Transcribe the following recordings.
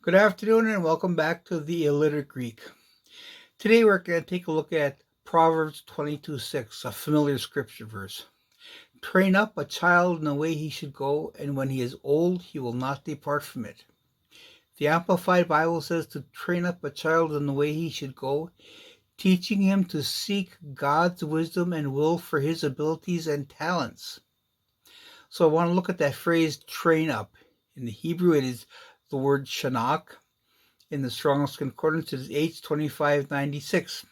Good afternoon and welcome back to the Illiterate Greek. Today we're going to take a look at Proverbs 22:6, a familiar scripture verse. Train up a child in the way he should go, and when he is old, he will not depart from it. The Amplified Bible says to train up a child in the way he should go, teaching him to seek God's wisdom and will for his abilities and talents. So I want to look at that phrase, train up. In the Hebrew, it is the word shanach. In the Strong's Concordance, it is H2596.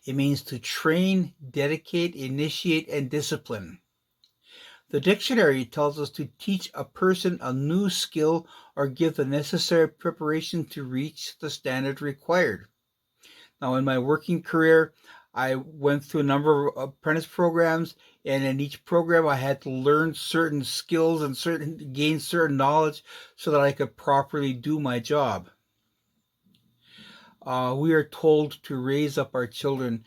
It means to train, dedicate, initiate, and discipline. The dictionary tells us to teach a person a new skill or give the necessary preparation to reach the standard required. Now, in my working career, I went through a number of apprentice programs, and in each program I had to learn certain skills and gain certain knowledge so that I could properly do my job. We are told to raise up our children.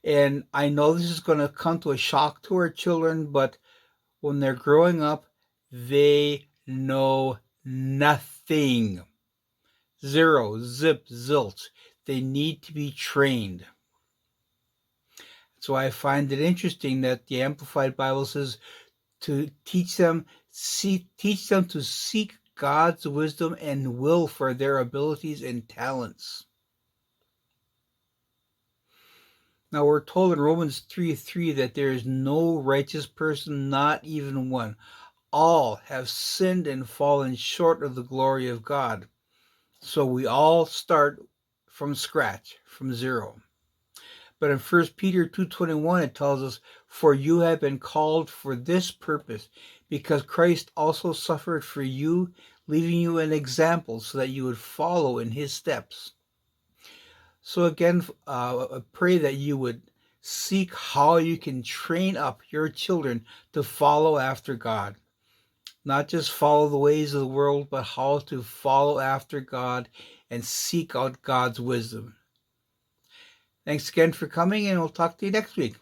And I know this is going to come to a shock to our children, but when they're growing up, they know nothing. Zero, zip, zilch. They need to be trained. So I find it interesting that the Amplified Bible says to teach them to seek God's wisdom and will for their abilities and talents. Now we're told in Romans 3:3 that there is no righteous person, not even one. All have sinned and fallen short of the glory of God. So we all start from scratch, from zero. But in 1 Peter 2:21 it tells us, "For you have been called for this purpose, because Christ also suffered for you, leaving you an example so that you would follow in his steps." So again, I pray that you would seek how you can train up your children to follow after God. Not just follow the ways of the world, but how to follow after God and seek out God's wisdom. Thanks again for coming, and we'll talk to you next week.